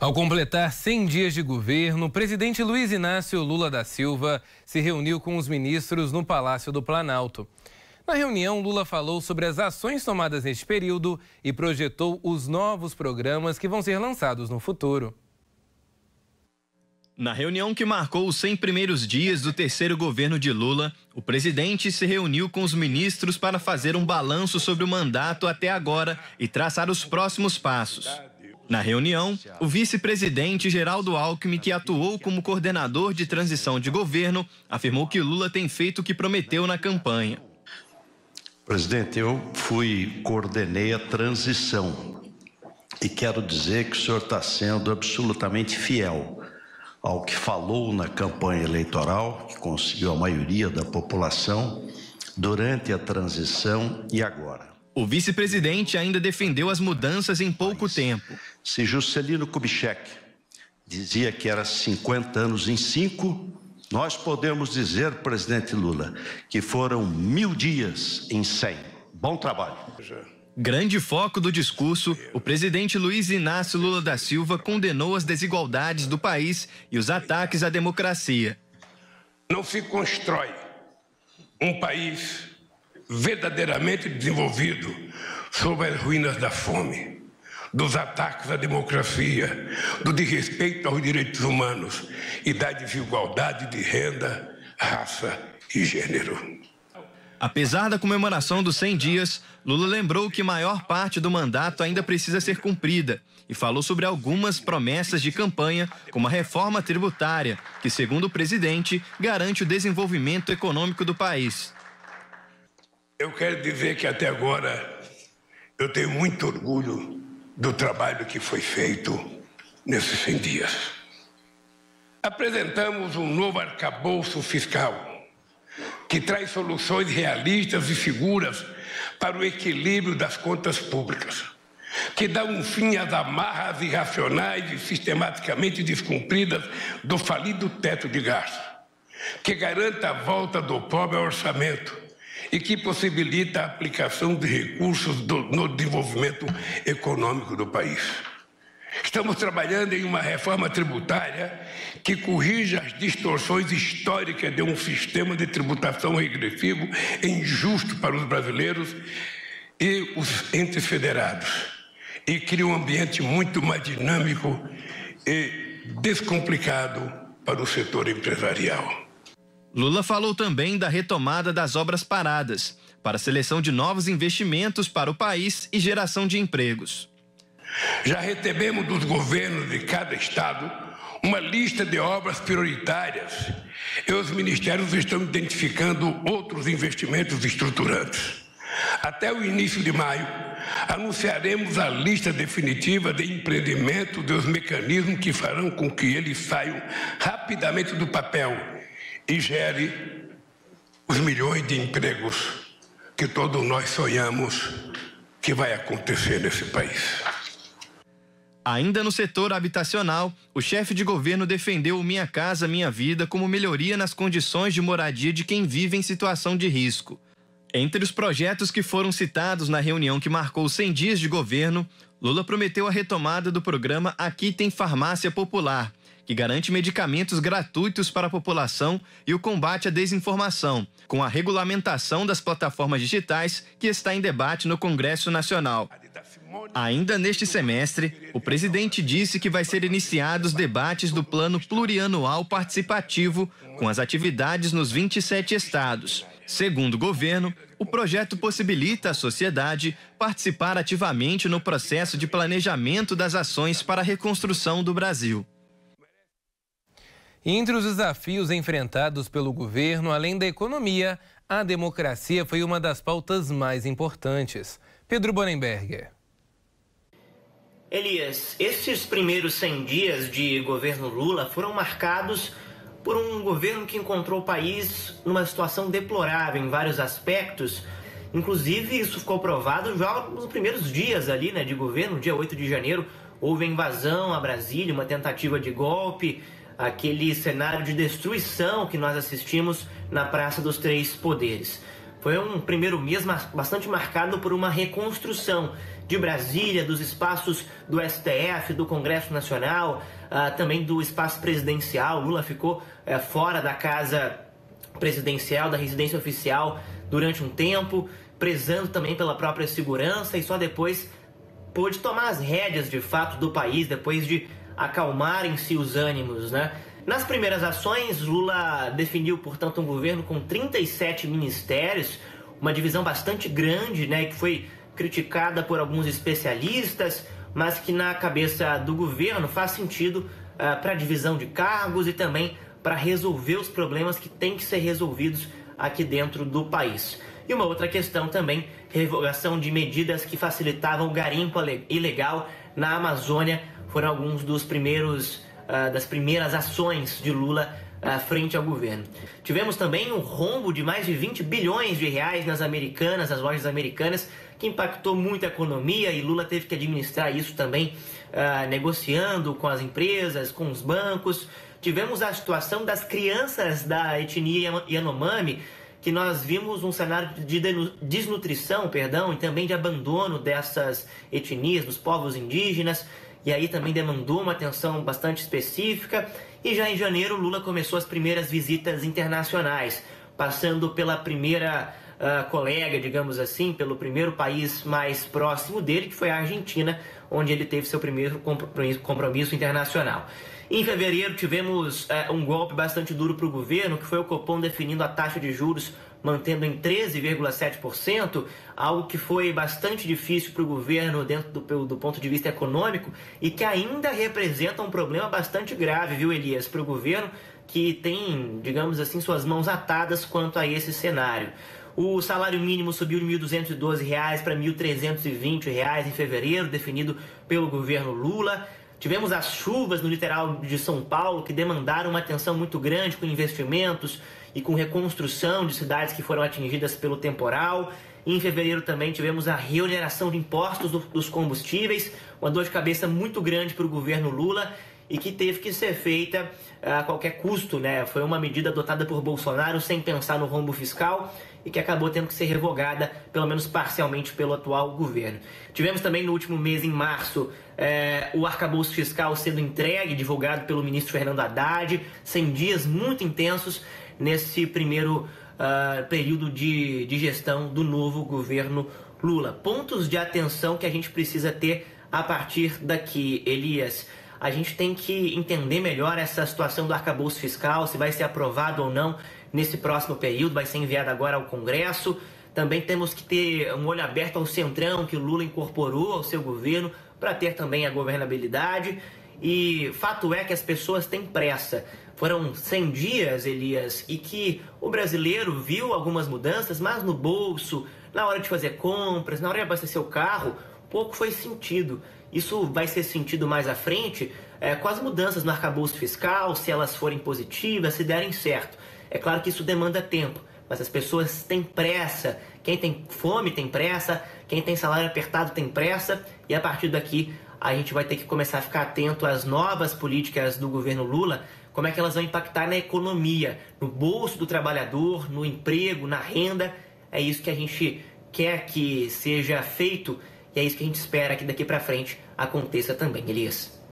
Ao completar 100 dias de governo, o presidente Luiz Inácio Lula da Silva se reuniu com os ministros no Palácio do Planalto. Na reunião, Lula falou sobre as ações tomadas neste período e projetou os novos programas que vão ser lançados no futuro. Na reunião que marcou os 100 primeiros dias do terceiro governo de Lula, o presidente se reuniu com os ministros para fazer um balanço sobre o mandato até agora e traçar os próximos passos. Na reunião, o vice-presidente Geraldo Alckmin, que atuou como coordenador de transição de governo, afirmou que Lula tem feito o que prometeu na campanha. Presidente, eu coordenei a transição e quero dizer que o senhor está sendo absolutamente fiel ao que falou na campanha eleitoral, que conseguiu a maioria da população durante a transição e agora. O vice-presidente ainda defendeu as mudanças em pouco tempo. Se Juscelino Kubitschek dizia que era 50 anos em 5, nós podemos dizer, presidente Lula, que foram 1000 dias em 100. Bom trabalho. Grande foco do discurso, o presidente Luiz Inácio Lula da Silva condenou as desigualdades do país e os ataques à democracia. Não se constrói um país verdadeiramente desenvolvido sob as ruínas da fome, dos ataques à democracia, do desrespeito aos direitos humanos e da desigualdade de renda, raça e gênero. Apesar da comemoração dos 100 dias, Lula lembrou que maior parte do mandato ainda precisa ser cumprida e falou sobre algumas promessas de campanha, como a reforma tributária, que, segundo o presidente, garante o desenvolvimento econômico do país. Eu quero dizer que até agora eu tenho muito orgulho do trabalho que foi feito nesses 100 dias. Apresentamos um novo arcabouço fiscal que traz soluções realistas e seguras para o equilíbrio das contas públicas, que dá um fim às amarras irracionais e sistematicamente descumpridas do falido teto de gastos, que garanta a volta do pobre ao orçamento e que possibilita a aplicação de recursos no desenvolvimento econômico do país. Estamos trabalhando em uma reforma tributária que corrija as distorções históricas de um sistema de tributação regressivo e injusto para os brasileiros e os entes federados, e cria um ambiente muito mais dinâmico e descomplicado para o setor empresarial. Lula falou também da retomada das obras paradas, para a seleção de novos investimentos para o país e geração de empregos. Já recebemos dos governos de cada estado uma lista de obras prioritárias e os ministérios estão identificando outros investimentos estruturantes. Até o início de maio, anunciaremos a lista definitiva de empreendimentos e os mecanismos que farão com que eles saiam rapidamente do papel e gere os milhões de empregos que todos nós sonhamos que vai acontecer nesse país. Ainda no setor habitacional, o chefe de governo defendeu o Minha Casa Minha Vida como melhoria nas condições de moradia de quem vive em situação de risco. Entre os projetos que foram citados na reunião que marcou 100 dias de governo, Lula prometeu a retomada do programa Aqui Tem Farmácia Popular, que garante medicamentos gratuitos para a população e o combate à desinformação, com a regulamentação das plataformas digitais que está em debate no Congresso Nacional. Ainda neste semestre, o presidente disse que vai ser iniciados debates do Plano Plurianual Participativo com as atividades nos 27 estados. Segundo o governo, o projeto possibilita à sociedade participar ativamente no processo de planejamento das ações para a reconstrução do Brasil. Entre os desafios enfrentados pelo governo, além da economia, a democracia foi uma das pautas mais importantes. Pedro Bonenberger. Elias, estes primeiros 100 dias de governo Lula foram marcados por um governo que encontrou o país numa situação deplorável em vários aspectos. Inclusive, isso ficou provado já nos primeiros dias ali, de governo, dia 8 de janeiro, houve a invasão a Brasília, uma tentativa de golpe, aquele cenário de destruição que nós assistimos na Praça dos Três Poderes. Foi um primeiro mês bastante marcado por uma reconstrução de Brasília, dos espaços do STF, do Congresso Nacional, também do espaço presidencial. Lula ficou fora da casa presidencial, da residência oficial durante um tempo, prezando também pela própria segurança, e só depois pôde tomar as rédeas de fato do país, depois de acalmarem-se os ânimos, né? Nas primeiras ações, Lula definiu, portanto, um governo com 37 ministérios, uma divisão bastante grande, né, que foi criticada por alguns especialistas, mas que na cabeça do governo faz sentido para a divisão de cargos e também para resolver os problemas que têm que ser resolvidos aqui dentro do país. E uma outra questão também, revogação de medidas que facilitavam o garimpo ilegal na Amazônia, foram alguns dos das primeiras ações de Lula frente ao governo. Tivemos também um rombo de mais de 20 bilhões de reais nas lojas americanas, que impactou muito a economia, e Lula teve que administrar isso também, negociando com as empresas, com os bancos. Tivemos a situação das crianças da etnia Yanomami, que nós vimos um cenário de desnutrição, e também de abandono dessas etnias, dos povos indígenas, e aí também demandou uma atenção bastante específica. E já em janeiro, Lula começou as primeiras visitas internacionais, passando pela primeira colega, digamos assim, pelo primeiro país mais próximo dele, que foi a Argentina, onde ele teve seu primeiro compromisso internacional. Em fevereiro, tivemos um golpe bastante duro para o governo, que foi o Copom definindo a taxa de juros, mantendo em 13,7%, algo que foi bastante difícil para o governo dentro do ponto de vista econômico, e que ainda representa um problema bastante grave, viu, Elias, para o governo, que tem, digamos assim, suas mãos atadas quanto a esse cenário. O salário mínimo subiu de R$ 1.212 para R$ 1.320 em fevereiro, definido pelo governo Lula. Tivemos as chuvas no litoral de São Paulo, que demandaram uma atenção muito grande com investimentos e com reconstrução de cidades que foram atingidas pelo temporal. E em fevereiro também tivemos a reoneração de impostos dos combustíveis, uma dor de cabeça muito grande para o governo Lula e que teve que ser feita a qualquer custo, né? Foi uma medida adotada por Bolsonaro sem pensar no rombo fiscal e que acabou tendo que ser revogada, pelo menos parcialmente, pelo atual governo. Tivemos também no último mês, em março, o arcabouço fiscal sendo entregue, divulgado pelo ministro Fernando Haddad, 100 dias muito intensos nesse primeiro período de gestão do novo governo Lula. Pontos de atenção que a gente precisa ter a partir daqui, Elias. A gente tem que entender melhor essa situação do arcabouço fiscal, se vai ser aprovado ou não nesse próximo período, vai ser enviado agora ao Congresso. Também temos que ter um olho aberto ao Centrão, que o Lula incorporou ao seu governo, para ter também a governabilidade. E fato é que as pessoas têm pressa. Foram 100 dias, Elias, e que o brasileiro viu algumas mudanças, mas no bolso, na hora de fazer compras, na hora de abastecer o carro, pouco foi sentido. Isso vai ser sentido mais à frente com as mudanças no arcabouço fiscal, se elas forem positivas, se derem certo. É claro que isso demanda tempo, mas as pessoas têm pressa. Quem tem fome tem pressa, quem tem salário apertado tem pressa, e a partir daqui a gente vai ter que começar a ficar atento às novas políticas do governo Lula, como é que elas vão impactar na economia, no bolso do trabalhador, no emprego, na renda. É isso que a gente quer que seja feito, e é isso que a gente espera que daqui para frente aconteça também, Elias.